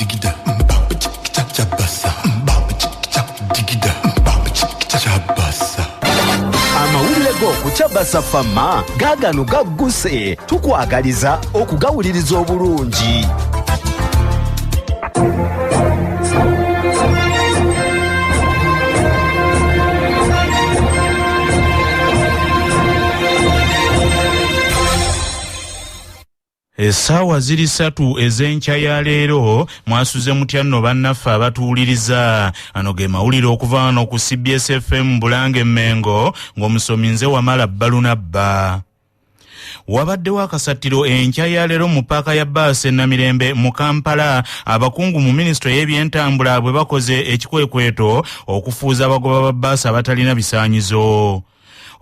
digida baba chikita chabasa baba chikita digida baba chikita chabasa. Amawulire go ku Chabasa Fama gagano gagguse tukwagaliza okugawuliriza obulungi. Essaawa ziri 3 ez'enkya ya leero mwasuze mutya nno bannaffe abatuwuliriza. Ano ge mawulire okuva wano ku CBS FM Bulange Mmengo ng'omusomi nze Wamala Balunabba. Wabaddewo akasattiro enkya ya leero mu paaka ya bbaasi e Namirembe mu Kampala, abakungu mu minisitule y'ebyentambula bwe bakoze ekikwekweto okufuuza abagoba ba bbaasi abatalina bisaanyizo.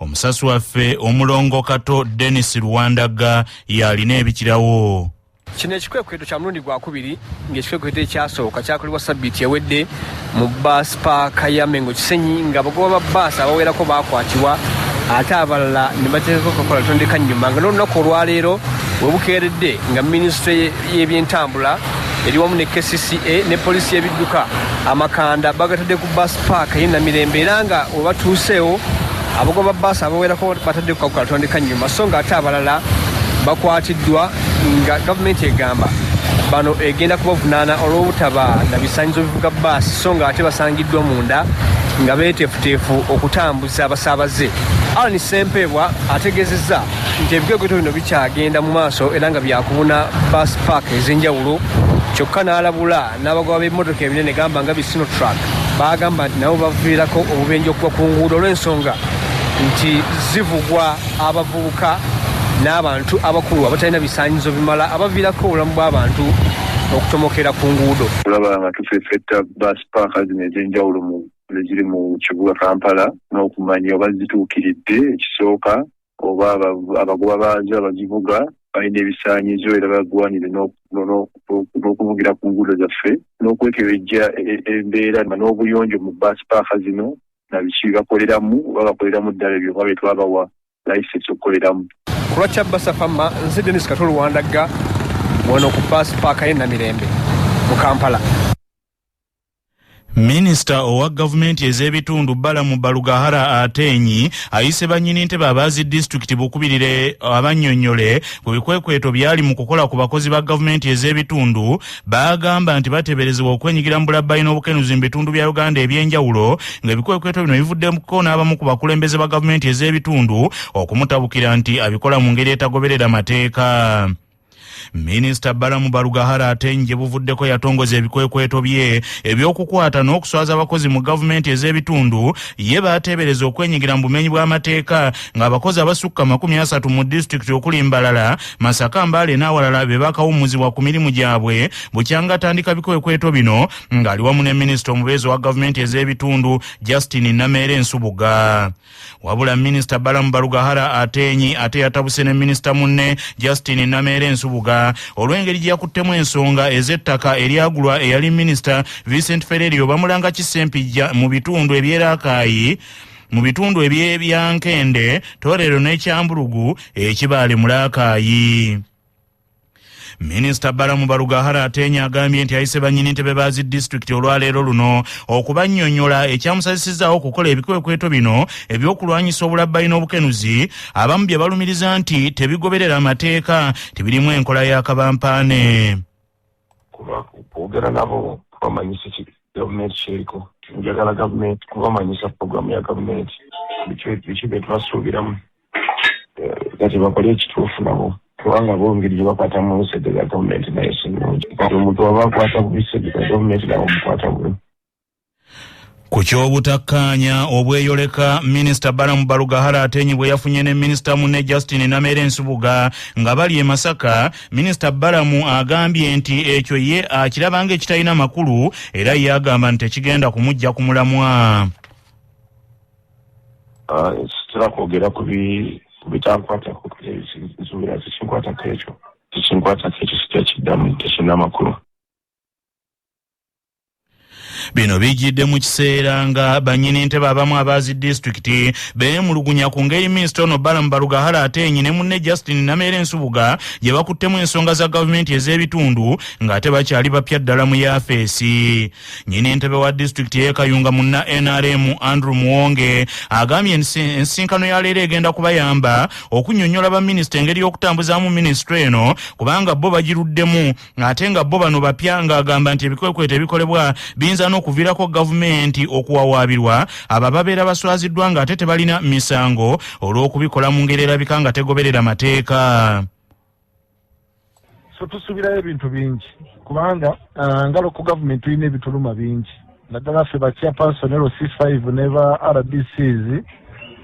Omusasi waffe omulongo Kato Dennis Rwandaga yalina ebikirawo. Kino ekikwekweto kya mulundi gwakubiri ng'ekikwekweto ekyasooka kyakolebwa sabbiiti ewedde mu bbaasi paaka ya Mengo Kisenyi ng'abagoba ba bbaasi abawerako baakwatibwa ate abalala ne bateekako kakola tondeka nnyuma nga n'olunaku olwaleero we bukeeredde nga minisitule y'ebyentambula eri wamu ne KCCA ne poliisi y'ebidduka amakanda bagatadde ku bbaasi paaka y'e Namirembe era nga we batuuseewo abagoba bbaasi abawerako batadde ku kakola tondeka nnyuma so nga ate abalala bakwatiddwa nga gavumenti egamba bano egenda kubavunaana olw'obutaba na bisaanyizo bivuga bbaasi so nga ate basangiddwa munda nga beeteefuteefu okutambuza abasaabaze. Alani Ssempeebwa ategeezezza nti ebikwekweto bino bikyagenda mu maaso era nga byakubuna bbaasi paaka ez'enjawulo kyokka n'alabula n'abagoba b'emmotoka ebinene gamba nga bisino truck baagamba nti nabo baviirako obubenje okuva ku nguudo olw'ensonga nti zivugwa abavubuka n'abantu abakulu abatalina bisaanyizo bimala abaviirako obulamu bw'abantu okutomokera ku nguudo. Tulaba nga tufeefetta bbaasi paaka zino ez'enjawulo ziri mu kibuga Kampala n'okumanya oba zituukiridde ekisooka oba abagoba baazo abazivuga balina ebisaanyizo era bagwanire n'okuvugira ku nguudo zaffe n'okwekebejja embeera n'obuyonjo mu bbaasi paaka zino na biki bakoleramu oba bakoleramu ddala ebyo oba betwabawa layisensi okukoleramu. Ku lwa Chabasa Fama nze Dennis Katolo Rwandaga wano ku bbaasi paaka y'e Namirembe mu Kampala. Minisita owa gavumenti ez'ebitundu Balamu Balugahara Atenyi ayise bannyini ntebe abaazi disitulikiti bukubirire abannyonnyole ku bikwekweto byali mu kukola ku bakozi ba gavumenti ez'ebitundu baagamba nti bateeberezebwa okwenyigira mu bulabbayi n'obukenuzi mu bitundu bya Uganda eby'enjawulo ng'ebikwekweto bino bivuddeko n'abamu ku bakulembeze ba gavumenti ez'ebitundu okumutabukira nti abikola mu ngeri etagoberera mateeka. Minisita Balamu Balugahara Atenyi buvuddeko yatongoza ebikwekweto bye ebyokukwata n'okuswaza abakozi mu gavumenti ez'ebitundu ye baateebereza okwenyigira mu bumenyi bw'amateeka ng'abakozi abasukka 30 mu disitulikiti okuli Mbalala, Masaka, Mbale n'awalala be baakawummuzibwa ku mirimu gyabwe bukyanga atandika bikwekweto bino ng'ali wamu ne minisita omubeezi wa gavumenti ez'ebitundu Justin Nameere Nsubuga. Wabula minisita Balamu Balugahara Atenyi ate yatabuse ne minisita munne Justin Nameere Nsubuga olw'engeri gye yakuttemu ensonga ez'ettaka eryagulwa eyali minisita Vincent Ferrerio bamulanga Kisempijja mu bitundu eby'Erakaayi mu bitundu eby'Ebyankende, Torero n'Ekyambulugu Ekibaale mu Raakaayi. Minisita Balamu Balugahara Atenyi agambye nti ayise bannyini ntebe baazi disitulikiti olwaleero luno okubannyonnyola ekyamusazisizaawo okukola ebikwekweto bino ebyokulwanyisa obulabbayi n'obukenuzi abamu bye balumiriza nti tebigoberera amateeka tebirimu enkola y'akabampaane. Kwogera nabo kubamanyisa gavumenti kyeriko njagala gavumenti kubamanyisa puroguramu ya gavumenti biki bye twasuubiramu kati bakole ekituufu nabo kubanga bongeri gye bakwata mu nsede za gavumenti naye sinungi kati omuntu aba akwata ku bisede za gavumenti nabo mukwata buli. Ku ky'obutakkaanya obweyoleka minisita Balamu Balugahara Atenyi bwe yafunye ne minisita munne Justin Nameere Nsubuga nga bali e Masaka, minisita Balamu agambye nti ekyo ye akiraba ng'ekitalina makulu era ye agamba nti tekigenda kumujja ku mulamwa. Sitira kwogera ku bitankwatako nsuubira tekinkwatako ekyo sitya kiddamu tekirina makulu. Bino bijidde mu kiseera nga banyini ntebe abamu abazi disitulikiti beemulugunya ku ngeri minisita ono Balamu Balugahara Atenyi ne munne Justin Namere Nsubuga gye bakuttemu ensonga za gavumenti ez'ebitundu ng'ate bakyali bapya ddala mu yaafeesi. Nnyini ntebe wa disitulikiti y'e Kayunga munna NRM Andrew Muwonge agambye ensisinkano ya leero egenda kubayamba okunnyonnyola baminisita engeri y'okutambuzaamu minisitule eno kubanga bo bagiruddemu ate nga bo bano bapya ng'agamba nti ebikwekweto ebikolebwa biyinza n'okuviirako gavumenti okuwawaabirwa abo babeera baswaziddwa ng'ate tebalina misango olw'okubikola mu ngeri erabika nga tegoberera mateeka. So tusuubirayo ebintu bingi kubanga nga loko gavumenti tulina ebituluma bingi naddala ffe ba chairperson C5 ne ba RDCs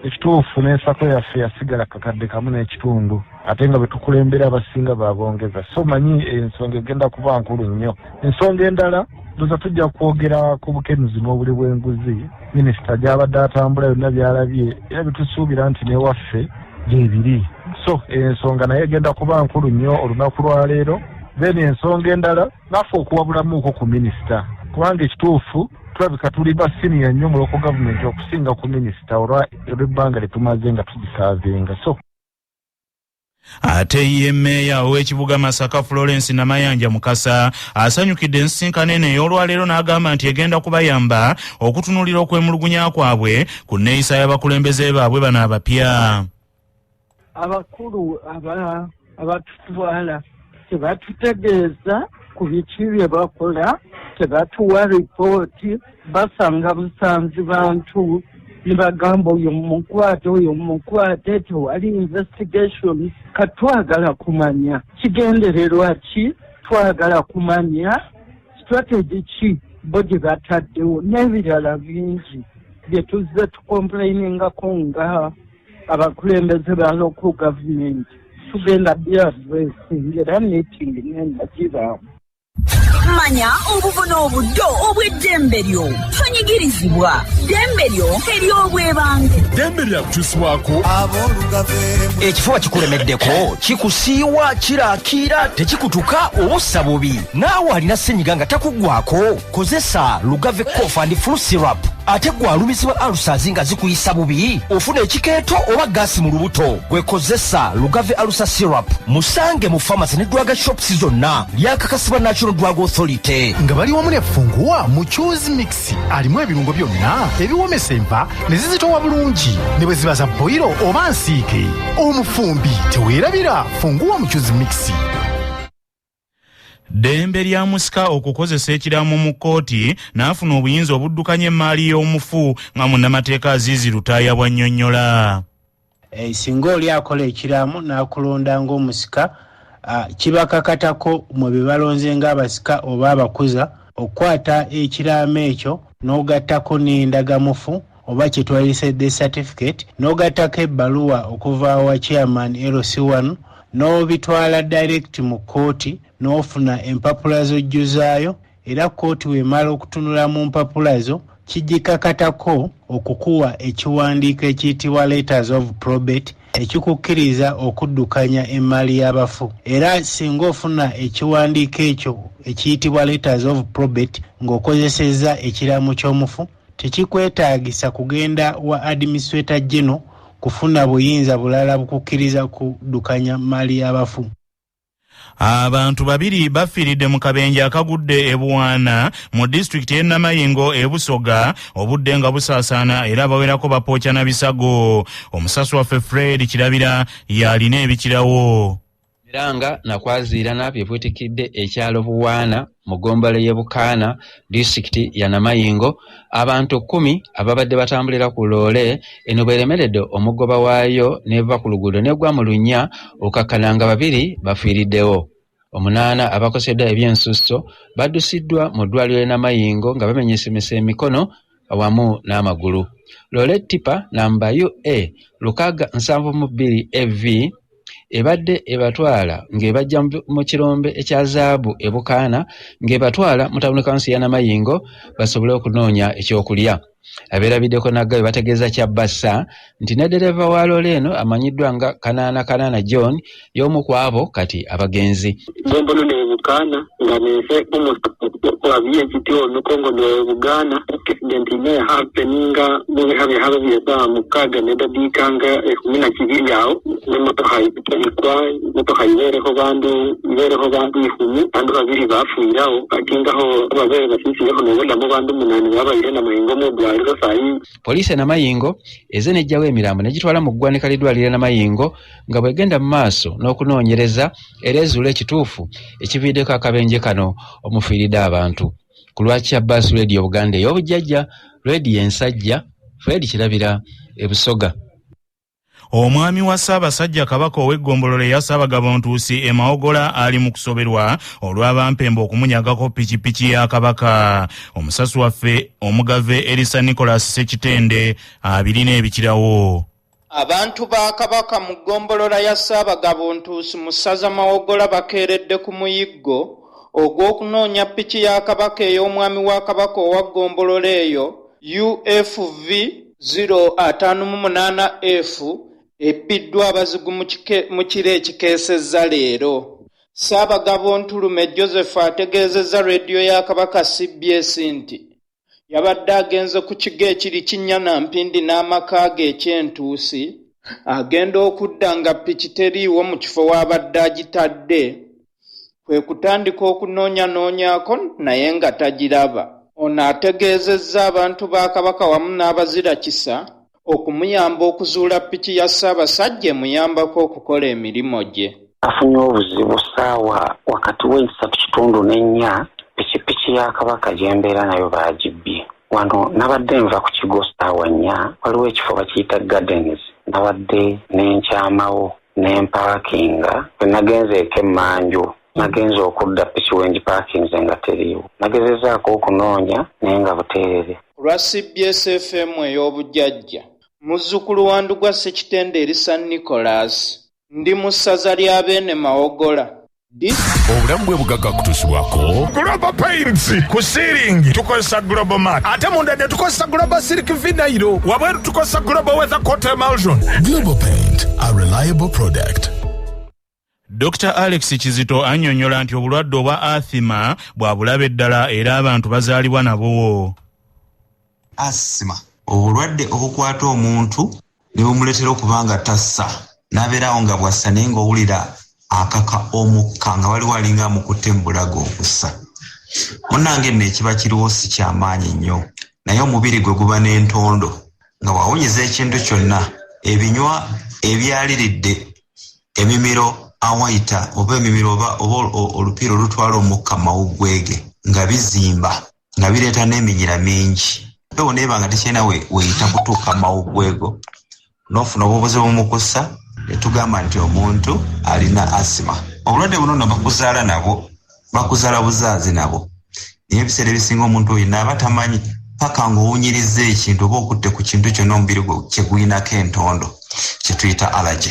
ekituufu n'ensako yaffe yasigala kakadde kamu n'ekitundu ate nga betukulembera abasinga babongeza. So manyi ensonga egenda kuba nkulu nnyo. Ensonga endala ndoza tujja kwogera ku bukenuzi n'obuli bw'enguzi minisita gy'abadde atambula yonna byalabye era bitusuubira nti n'ewaffe gyebiri. So ensonga naye egenda kuba nkulu nnyo olunaku lwa leero. Then ensonga endala naffe okuwabulamuuko ku minisita kubanga ekituufu tulabika tuli ba senior nnyo mu local government okusinga ku minisita olw'ebbanga lye tumaze nga tugisaavinga. So ate ye mmeeya ow'ekibuga Masaka Florence Namayanja Mukasa asanyukidde ensisinkano eno ey'olwaleero n'agamba nti egenda kubayamba okutunuulira okwemulugunya kwabwe ku nneeyisa y'abakulembeze baabwe bano abapya. Abakulu abatutwala tebatutegeeza ku biki bye bakola, tebatuwa ripooti, basanga busanzi bantu ne bagamba oyo mukwate tewali investigation. Katwagala kumanya kigendererwa ki, twagala kumanya strategy ki bo gye bataddewo n'ebirala bingi bye tuzze tukomplainingako nga abakulembeze ba local government. Tugenda byadressing era meeting ngenda giramu. Manya obubona obuddo obw'eddembe lyo tonyigirizibwa. Ddembe lyo ery'obwebange. Ddembe lyakukyusibwako ekifuba kikulemeddeko kikusiiwa kiraakira tekikutuka obussa bubi naawe alina ssenyiga nga takuggwako kozesa Lugave Cough and Flu Syrup. Ate gwalumizibwa alusazi nga zikuyisa bubi ofuna ekikeeto oba gaasi mu lubuto gwekozesa Lugave Alusa Syrup musange mu pharmacy ne drug shops zonna lyakakasibwa National Drug Authority. nga bali wamu ne funguwa mu Choose Mix alimu ebirungo byonna ebiwomesa enva ne zizitowa bulungi ne bwe ziba za boiro oba nsiike omufumbi teweerabira funguwa mu Choose Mix. Ddembe lya musika okukozesa ekiraamo mu kkooti n'afuna obuyinza obuddukanya emmaali y'omufu nga munnamateeka Azizi Lutaaya bw'annyonnyola. Singa oli akola ekiraamo n'akulonda ng'omusika kibakakatako mu bye balonze ng'abasika oba abakuza okukwata ekiraamo ekyo n'ogattako n'endagamufu oba kye twayise death certificate n'ogattako ebbaluwa okuva wa chairman LC1 n'obitwala direct mu kkooti n'ofuna empapula z'ojjuzaayo era kkooti w'emala okutunula mu mpapula zo kigikakatako okukuwa ekiwandiiko ekiyitibwa letters of probate ekikukkiriza okuddukanya emmaali y'abafu. Era singa ofuna ekiwandiiko ekyo ekiyitibwa letters of probate ng'okozesezza ekiraamo ky'omufu tekikwetaagisa kugenda wa administrator general kufuna buyinza bulala bukukkiriza kuddukanya mmaali y'abafu. Abantu babiri bafiiridde mu kabenje akagudde e Buwana mu disitulikiti y'e Namayingo e Busoga obudde nga busaasaana era bawerako bapookya na bisago. Omusasi waffe Fred Kirabira yalina ebikirawo. Miranga nakwaziirana bye bwetikidde ekyalo Buwana mu ggombolola y'e Bukaana disitulikiti ya Namayingo abantu 10 ababadde batambulira ku loole eno bweremeredde omugoba waayo n'eva ku luguudo n'egwa mu lunnya okakkalanga babiri bafiiriddewo. 8 abakoseddwa ebyensusso baddusiddwa mu ddwaliro y'e Namayingo nga bamenyesemesa emikono awamu n'amagulu. Loole tipa namba UA 672 EV ebadde ebatwala ng'ebajja mu kirombe ekya zaabu e Bukaana ng'ebatwala mu tawuni kansi ya Namayingo basobole okunoonya ekyokulya. Abeerabiddeko naggayo bategeeza Kyabassa nti ne dereva wa loole eno amanyiddwa nga Kanaana John y'omu ku abo kati abagenzi. Mbona ne Bukaana nga neve wabie kitio nukongo no Buganda accident ine happeninga nge habe bieta mukaga nedadikanga kumina kibiri yao nemoto hayipitalikuwa moto hayibereho bandu ihumi bandu babiri bafuiraho akingaho babere basisireho nobulamo bandu munani babaire na mayingo mu bwaliro sayi Poliisi na mayingo ezenejjawo emirambo negitwala mu ggwanika lidwaliro na mayingo nga bwegenda mu maaso n'okunoonyereza era ezuula ekituufu ekiviiddeko akabenje kano omufiiridde abantu. Ku lwaki Abbas Radio Buganda ey'obujjajja Radio ensajja Fred Kirabira ebusoga. Omwami wa Ssaabasajja Kabaka ow'eggombolola ya Ssaabagabo Ntuusi e Mawogola ali mu kusoberwa olw'abampembe okumunyagako pikipiki ya Kabaka. Omusasu waffe omugave Elisa Nicholas Sekitende abirina ebikirawo. Abantu ba Kabaka mu ggombolola ya Ssaabagabo Ntuusi mu ssaza Mawogola bakeeredde ku muyiggo ogw'okunoonya piki ya Kabaka ey'omwami wa Kabaka owa ggombolola eyo UFV 058F epiddwa abazigu mu kiro ekikeesezza leero. Ssaabagabo Ntulume Joseph ategeezezza rediyo ya Kabaka CBS nti yabadde agenze ku kigo ekiri Kinnya Mpindi n'amaka ge eky'Entuusi agenda okudda nga piki teriiwo mu kifo w'abadde agitadde kwe kutandika okunoonyanoonyako naye nga tagiraba. Ono ategeezezza abantu ba Kabaka wamu n'abazira kisa okumuyamba okuzuula piki ya Ssaabasajja emuyambako okukola emirimu gye. Afunye obuzibu ssaawa wakati w'3:4 pikipiki ya Kabaka gyembeera nayo baagibbye. Wano nabadde nva ku kigo ssaawa 4 waliwo ekifo bakiyita Gardens nabadde n'enkyamawo n'empaakinga bwe nagenzeeko emmanju nagenze okudda piki wengipakinze nga teriiwo nagezezaako okunoonya naye nga buteerere. Olwa CBS FM ey'obujjajja muzzukulu wa Ndugwa Sekitende Elisa Nicholas ndi mu ssaza lya Beene Mawogola. Obulamu bwe bugagga kutuusibwako Global Paints ku ceiling tukozesa Global Mat ate munda ne tukozesa Global Silk Vinyl wabweru tukozesa Global Weather Coat Emulsion. Global Paint, a reliable product. Dr. Alex Kizito annyonnyola nti obulwadde obwa asthma bwa bulabe ddala era abantu bazaalibwa nabo. Asthma obulwadde obukwata omuntu ne bumuleetera okuba nga tassa n'abeerawo nga bwassa naye ng'owulira akaka omukka nga waliwo alinga amukutte mu bulago okussa. Munnange nno ekiba kiriwo si kyamaanyi nnyo naye omubiri gwe guba n'entondo nga wawunyeza ekintu kyonna ebinywa ebyaliridde emimiro awayita oba emimiro oba olupiira olutwala omukka mawuggwege nga bizimba nga bireeta n'eminyira mingi ewo neeba nga tekyena weyita kutuuka mawuggwego n'ofuna obubuzi bumukussa ne tugamba nti omuntu alina asima. Obulwadde buno nno bakuzaala nabo bakuzaala buzaazi nabo naye ebiseera ebisinga omuntu oyo naaba tamanyi paka ng'owunyiriza ekintu oba okutte ku kintu kyonna omubiri gwe kyeguyinako entondo kye tuyita allergy.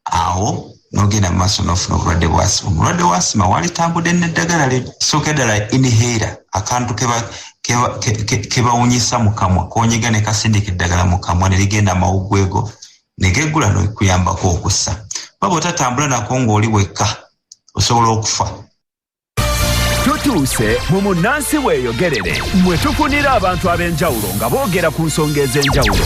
Awo n'ogenda mu maaso n'ofuna obulwadde bwa asima. Omulwadde wa asima walitambudde n'eddagala lisooka ddala inhaler akantu ke bawunyisa mu kamwa koonyiga ne kasindika eddagala mu kamwa ne ligenda amawuggwego ne geggula n'okuyambako okussa. Baba otatambula nako ng'oli wekka osobola okufa. Tutuuse mu munnansi weeyogerere mwe tufunira abantu ab'enjawulo nga boogera ku nsonga ez'enjawulo.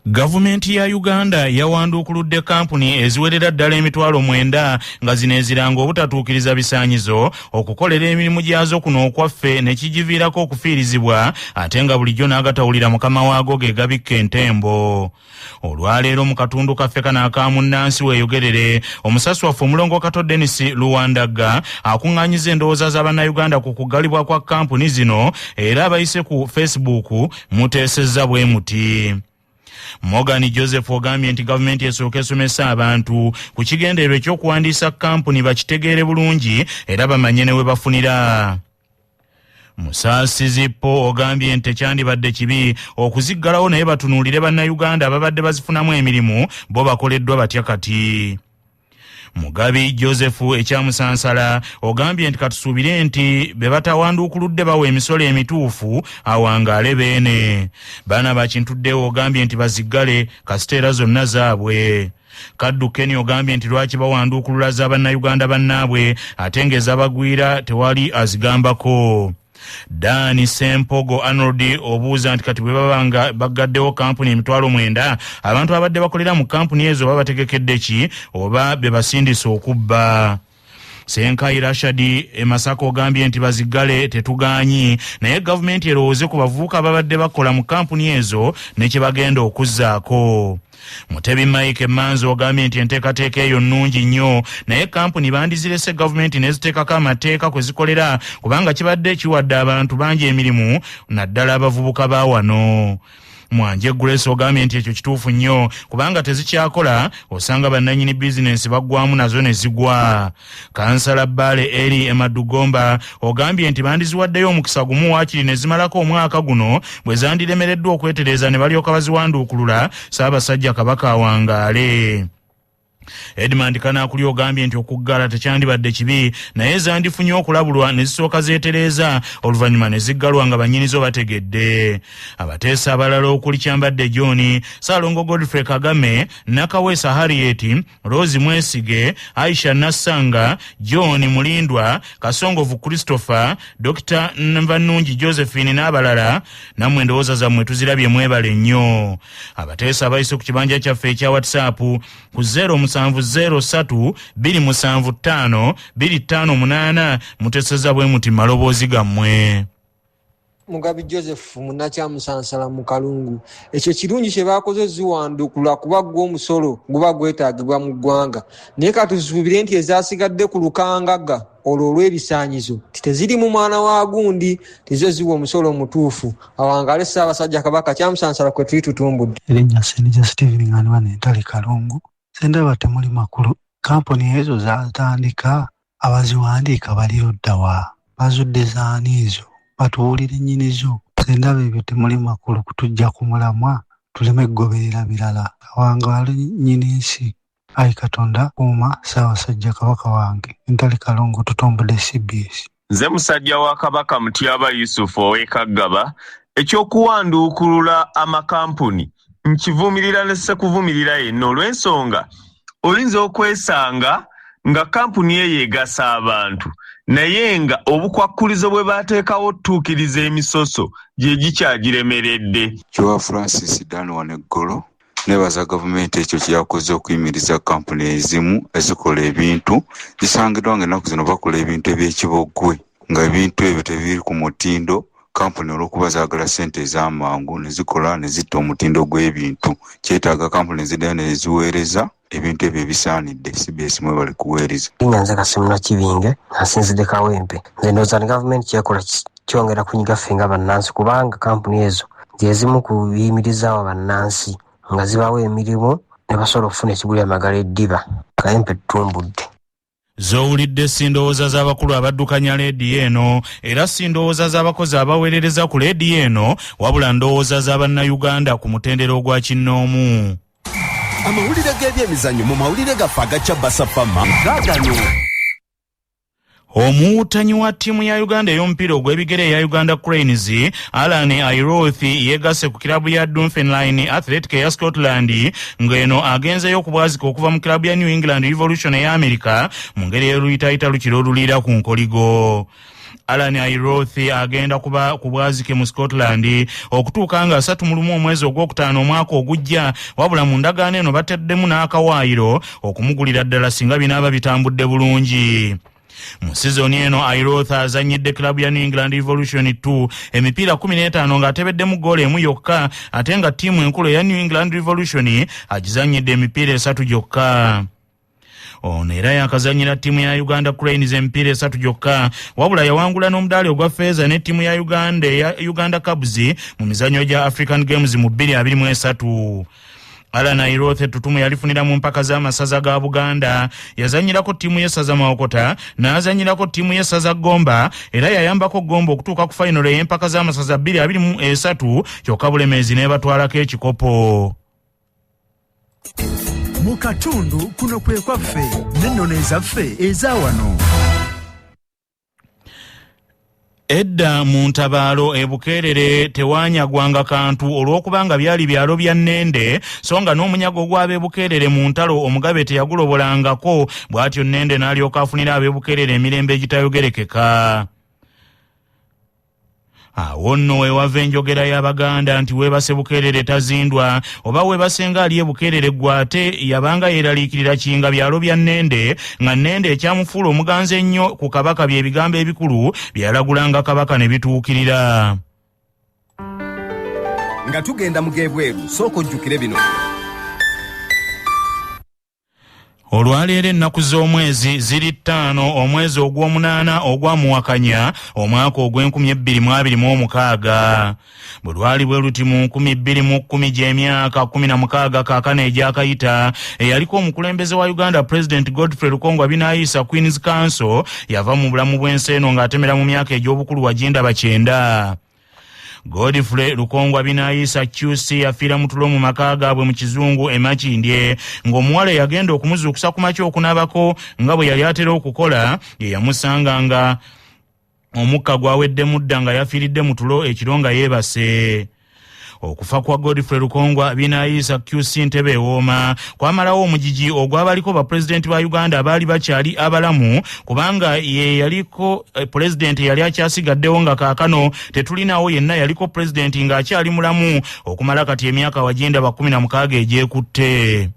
Gavumenti ya Uganda yawanduukuludde kampuni eziwerera ddala emitwalo 9 nga zineeziranga obutatuukiriza bisaanyizo okukolera emirimu gyazo kuno okwaffe ne kigiviirako okufiirizibwa ate nga bulijjo n'agatawulira mukama waago ge gabikka entembo. Olwaleero mu katundu kaffe kano akamunnansi weeyogerere omusasi waffe omulongo Kato Dennis Luwandagga akuŋŋaanyiza endowooza z'Abannayuganda ku kugalibwa kwa kampuni zino era abayise ku Facebook muteesezza bwe muti. Morgan Joseph ogambye nti gavumenti esooka esomesa abantu ku kigendererwa eky'okuwandiisa kampuni bakitegeere bulungi era bamanye ne we bafunira. Musaasizi Po ogambye nti tekyandibadde kibi okuziggalawo naye batunuulire bannayuganda ababadde bazifunamu emirimu bo bakoleddwa batya kati. Mugabi Joseph ekyamusansala ogambye nti katusuubire nti be batawanduukuludde bawa emisolo emituufu awangaale beene. Baana bakintuddewo ogambye nti baziggale kasiteera zonna zaabwe. Kaddu Kenny ogambye nti lwaki bawanduukulula z'abannayuganda bannaabwe ate ng'ezabagwira tewali azigambako. Dani Sempogo Arnold obuuza nti kati bwe babanga bagaddewo kampuni emitwalo 9 abantu abadde bakolera mu kampuni ezo babategekedde ki oba be basindisa okubba. Senkai Rashadi Masako ogambye nti baziggale tetugaanyi naye gavumenti erowooze ku bavubuka ababadde bakola mu kampuni ezo ne kye bagenda okuzzaako. Mutebi Mike Manzo ogambye nti enteekateeka eyo nnungi nnyo naye kampuni bandizirese gavumenti neziteekako amateeka kwe zikolera kubanga kibadde kiwadde abantu bangi emirimu naddala abavubuka ba wano. Mwanje Grace ogambye nti ekyo kituufu nnyo kubanga tezikyakola osanga bannannyini bizinensi baggwamu nazo ne zigwa. Kansala Bale Eri Emadugomba ogambye nti bandiziwaddeyo omukisa gumu waakiri ne zimalako omwaka guno bwe zandiremereddwa okwetereza ne balyoka baziwanduukulula Ssaabasajja Kabaka awangaale. Edmund Kanakuli ogambye nti okuggala tekyandibadde kibi naye zandifunye okulabulwa ne zisooka zeetereeza oluvannyuma ne ziggalwa nga bannyinizo bategedde. Abateesa abalala okuli Kyambadde John, Ssaalongo Godfrey Kagame, Nakaweesa Harriet, Rose Mwesige, Aisha Nassanga, John Mulindwa, Kasongovu Christopher, Dr. Nvanungi Josephine n'abalala nammwe endowooza zammwe tuzirabye mwebale nnyo. Abateesa bayise ku kibanja kyaffe ekya WhatsApp ku 0702755258 muteeseza bwe muti maloboozi gammwe. Mugabi Joseph Munnakyamusansala mu Kalungu ekyo kirungi kye bakoze ziwandukulwa kuba gw'omusolo guba gwetaagibwa mu ggwanga naye katusuubire nti ezasigadde ku lukangaga olwo olw'ebisaanyizo teziri mu mwana wa gundi tizo ziwa omusolo mutuufu awangaale Ssaabasajja Kabaka Kyamusansala kwe tuli tutumbudde. Erinnya Senija Stephen Ng'anwa n'entale Kalungu. Sendaba temuli makulu kampuni ezo zatandika abaziwandiika bali luddawa bazudde zaani ezo batuwulire nnyinizo. Sendaba ebyo temuli makulu kutujja ku mulamwa tuleme kugoberera birala awangaale nnyinisi. Ayi Katonda kuuma Ssaabasajja Kabaka wange. Entale Kalungu tutumbudde CBS. Nze musajja wa Kabaka Mutyaba Yusufu ow'Ekaggaba ekyokuwanduukulula amakampuni nkivumirira ne sekuvumirira yenna olw'ensonga oyinza okwesanga nga kampuni eyo egasa abantu naye nga obukwakkulizo bwe baateekawo tuukiriza emisoso gye gikyagiremeredde. Joa Francis Dano Waneggolo nebaza gavumenti ekyo kyakoze okuyimiriza kampuni ezimu ezikola ebintu zisangibwa ng'ennaku zino bakola ebintu eby'ekibogwe nga ebintu ebyo tebiri ku mutindo kampuni olw'okuba zaagala ssente ez'amangu ne zikola ne zitta omutindo gw'ebintu kyetaaga kampuni eziddayo ne ziweereza ebintu ebyo ebisaanidde CBS mwe bali kuweereza. Nze Kasimula Kibinge asinzidde Kawempe nze ndowooza ne gavumenti kyekola kyongera kunyiga ffe nga bannansi kubanga kampuni ezo zezimu ku biyimirizaawo bannansi nga zibawo emirimu ne basobola okufuna ekigulira amagala eddiba. Kawempe tutumbudde. Zowulidde sindowooza z'abakulu abaddukanya leediyo eno era sindowooza z'abakozi abaweerereza ku leediyo eno wabula ndowooza z'abannayuganda ku mutendera ogwa kinnoomu. Amawulire g'ebyemizannyo mu mawulire gaffe agacya Basafama gaagano. Omuwutanyi wa ttiimu ya Uganda ey'omupiira ogw'ebigere eya Uganda Cranes, Alan Airoth yeegasse ku kilabu ya Dunfermline Athletic eya Scotland ng'eno agenzeyo okubwazika okuva mu kilabu ya New England Revolution eya America mu ngeri y'oluyitayita lukiro oluliira ku nkoligo. Alan Airoth agenda kuba kubwazike mu Scotland okutuuka nga 31 omwezi ogwokutaano omwaka ogujja wabula mu ndagaano eno bateddemu n'akawaayiro okumugulira ddala singa binaaba bitambudde bulungi. Mu sizoni eno Airoth azannyidde klabu ya New England Revolution 2 emipiira 15 ng'atebeddemu ggoolo emu yokka ate nga ttiimu enkulu ya New England Revolution agizannyidde emipiira 3 gyokka. Ono era yakazannyira ttiimu ya Uganda Cranes emipiira 3 gyokka wabula yawangula n'omudaali ogwa ffeeza ne ttiimu ya Uganda eya Uganda Cubs mu mizannyo gya African Games mu 2023. Alan Airoth ettutumu yalifunira mu mpaka z'amasaza ga Buganda yazannyirako ttiimu y'essaza Mawokota n'azannyirako ttiimu y'essaza Gomba era yayambako Gomba okutuuka ku fayinalo ey'empaka z'amasaza 2023 kyokka Bulemeezi n'ebatwalako ekikopo. Mu mu katundu kuno kwe kwaffe n'ennono ezaffe ezawano. Edda mu ntabaalo e Bukeerere tewaanyagwanga kantu olw'okubanga byali byalo bya Nnende, so nga n'omunyago gw'ab'e Bukeerere mu ntalo omugabe teyagulobolangako, bw'atyo Nnende n'alyoka afunira ab'e Bukeerere emirembe egitayogerekeka. Awo nno wewava enjogera y'Abaganda nti weebase Bukeerere tazindwa, oba weebasenga ali e Bukeerere gwate yabanga yeeraliikirira kiyinga byalo bya Nnende, nga Nnende ekyamufuula omuganzi ennyo ku Kabaka bye bigambo ebikulu byalagulanga Kabaka ne bituukirira. Nga tugenda mu geebweru sooka ojjukire bino. Olwaleero ennaku z'omwezi ziri 5 omwezi ogw'omunaana ogwamuwakanya omwaka ogw'2026. Bwe lwali bwe luti mu 2010 gy'emyaka 16 kaakano egyakayita, eyaliko omukulembeze wa Uganda President Godfrey Lukongwa Binaisa Queen's Council yava mu bulamu bw'ensi eno ng'atemera mu myaka egy'obukulu wagindaba 9. Godfrey Lukongwa Binaisa QC yafiira mu tulo mu maka gaabwe mu Kizungu e Makindye, ng'omuwala yagenda okumuzuukusa ku makya okunaabako nga bwe yali atera okukola, ye yamusanga nga omukka gwawedde mudda nga yafiiridde mu tulo ekiro nga yeebase. Okufa kwa Godfrey Lukongwa Binaisa QC Ntebe ewooma kwamalawo omugigi ogwabaliko bapulezidenti ba Uganda abaali bakyali abalamu, kubanga ye yaliko pulezidenti yali akyasigaddewo nga kaakano tetulinawo yenna yaliko pulezidenti ng'akyali mulamu okumala kati emyaka wagindaba 16 egyekutte.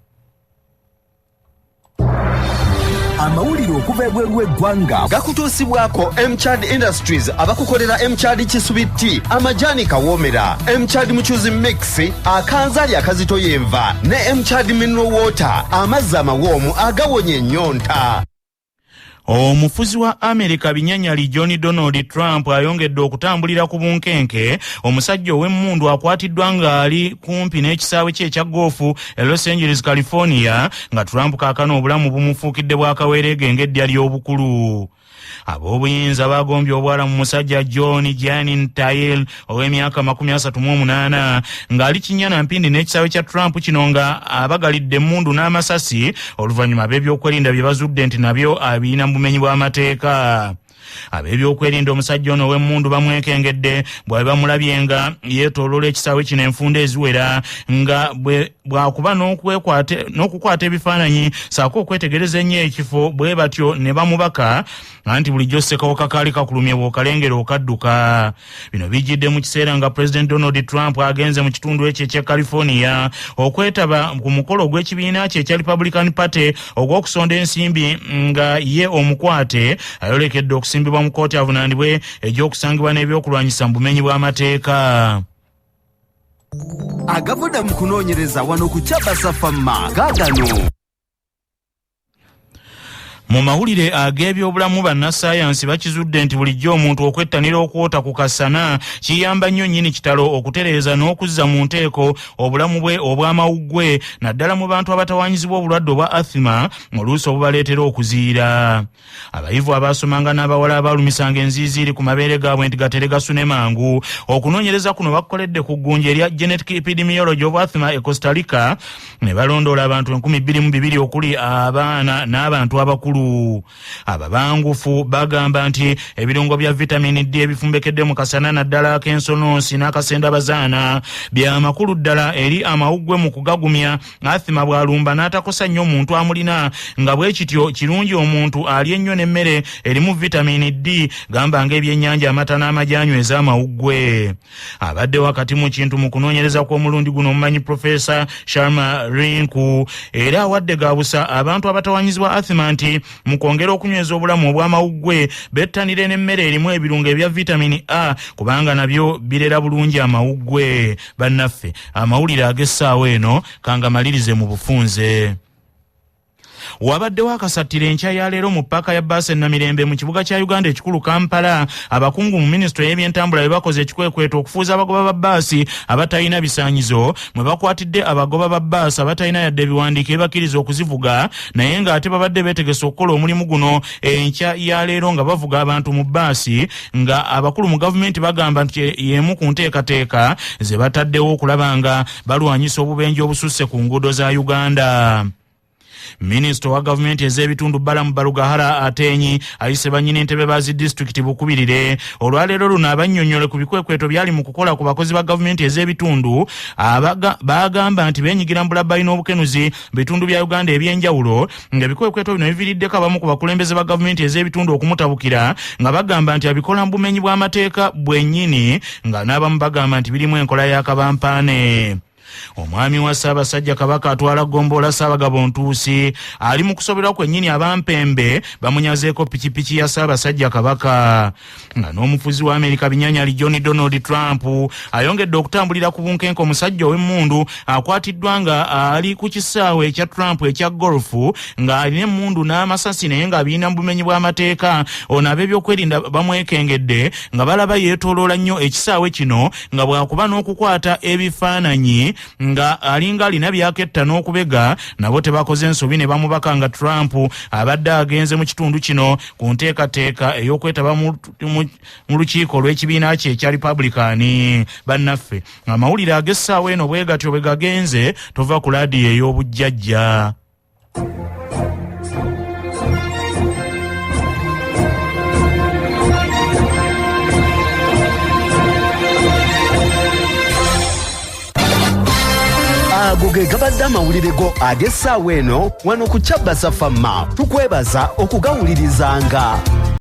Amawulire okuva ebweru w'eggwanga gakutuusibwako Mchad Industries abakukolera Mchad Kisubiti, amajani kawoomera, Mchad Muchuzi Mix, akanzaali akazito y'enva ne Mchad Mineral Water, amazzi amawoomu agawonya ennyonta. Omufuzi wa America binyanyali John Donald Trump ayongedde okutambulira ku bunkenke. Omusajja ow'emmundu akwatiddwa ng'ali kumpi n'ekisaawe kye ekya goofu e Los Angeles, California, nga Trump kaakano obulamu bumufuukidde bwakaweerege ng'eddya ly'obukulu. Ab'obuyinza bagombye obwala mu musajja John Janin Tayel ow'emyaka 38 ng'ali kinyana mpindi n'ekisaawe kya Trump kino nga abagalidde emmundu n'amasasi oluvannyuma ab'ebyokwerinda bye bazudde nti nabyo abirina mu bumenyi bw'amateeka. Ab'ebyokwerinda omusajja ono ow'emmundu bamwekengedde bw'abe bamulabye nga yeetooloola ekisaawe kino enfunda eziwera, nga bw'akuba n'okukwata ebifaananyi saako okwetegereza ennyo ekifo, bwe batyo ne bamubaka anti bulijjo ssekawaka kaali kakulumye bw'okalengera okadduka. Bino bijjidde mu kiseera nga President Donald Trump agenze mu kitundu ekyo ekya California okwetaba ku mukolo gw'ekibiina kye ekya Republican Party ogw'okusonda ensimbi, nga ye omukwate ayolekedde okusimbibwa mu kkooti avunaanibwe egy'okusangibwa n'ebyokulwanyisa mu bumenyi bw'amateeka. Agavudde mu kunoonyereza wano ku Kyabasa Famma gaagano. Mu mawulire ag'ebyobulamu bannassaayansi bakizudde nti bulijjo omuntu okwettanira okwota ku kasana kiyamba nnyo nnyini kitalo okutereeza n'okuzza mu nteeko obulamu bwe obw'amawuggwe, naddala mu bantu abatawaanyizibwa obulwadde obwa athima oluusi obubaleetera okuziira. Abayivu abaasomanga n'abawala abaalumisanga enziiziiri ku mabeere gaabwe nti gatere gasune mangu. Okunoonyereza kuno bakukoledde ku ggunja erya Genetic Epidemiology of Asthma e Costa Rica, ne balondoola abantu 2200 okuli abaana n'abantu abakulu. Ababangufu bagamba nti ebirungo bya vitamini D ebifumbekedde mu kasana naddala ak'ensononsi n'akasendabazaana bya makulu ddala eri amawuggwe mu kugagumya athima bw'alumba n'atakosa nnyo omuntu amulina, nga bwe kityo kirungi omuntu alye ennyo n'emmere erimu vitamini D, gamba ng'ebyennyanja, amata n'amajanyu ez'amawuggwe. Abadde wakati mu kintu mu kunoonyereza kw'omulundi guno omumanyi Profesa Sharma Rinku era awadde gabusa abantu abatawanyizibwa athima nti mu kwongera okunyweza obulamu obw'amawuggwe bettanire n'emmere erimu ebirungo ebya vitamini A kubanga nabyo birera bulungi amawuggwe. Bannaffe, amawulire ag'essaawa eno kangamalirize mu bufunze. Wabaddewo akasattira enkya ya leero mu ppaaka ya bbaasi Namirembe mu kibuga kya Uganda ekikulu Kampala. Abakungu mu minisitule y'ebyentambula be bakoze ekikwekweto okufuuza abagoba ba bbaasi abatalina bisaanyizo, mwe bakwatidde abagoba ba bbaasi abatalina yadde ebiwandiiko ebibakkiriza okuzivuga, naye ng'ate babadde beetegese okukola omulimu guno enkya ya leero nga bavuga abantu mu bbaasi, nga abakulu mu gavumenti bagamba nti y'emu ku nteekateeka ze bataddewo okulaba nga balwanyisa obubenje obususse ku nguudo za Uganda. Minisita wa gavumenti ez'ebitundu bbala mu Balugahara Atenyi ayise bannyini ntebe bazi disitulikiti bukubirire olwaleero luno abannyonnyole ku bikwekweto byali mu kukola ku bakozi ba gavumenti ez'ebitundu bagamba nti beenyigira mu bulabbayi n'obukenuzi bitundu bya Uganda eby'enjawulo nga bikwekweto bino biviiriddeko abamu ku bakulembeze ba gavumenti ez'ebitundu okumutabukira nga bagamba nti abikola mu bumenyi bw'amateeka bwennyini nga n'abamu bagamba nti birimu enkola y'akabampaane. Omwami wa Ssaabasajja Kabaka atwala Ggomboola Ssaabagabo Ntuusi ali mu kusoberwa kwennyini abampembe bamunyazeeko pikipiki ya Ssaabasajja Kabaka nga n'omufuzi wa Amerika Binyanyali John Donald Trump ayongedde okutambulira ku bunkenke omusajja ow'emmundu akwatiddwa nga ali ku kisaawe ekya Trump ekya golfu nga alina emmundu n'amasasi naye ng'abiina mu bumenyi bw'amateeka. Ono ab'ebyokwerinda bamwekengedde nga balaba yeetooloola nnyo ekisaawe kino nga bwakuba n'okukwata ebifaananyi nga alinga alina byaketta n'okubega nabo tebakoze ensobi ne bamubaka nga Trump abadde agenze mu kitundu kino ku nteekateeka ey'okwetaba mu lukiiko lw'ekibiina kye ekya Republican. Bannaffe amawulire ag'essaawa eno bwe gatyo bwe gagenze tova ku laadiyo ey'obujjajja. ago ge gabadde amawulire go ag'essaawa eno wano ku Kyabasa Famma. Tukwebaza okugawulirizanga.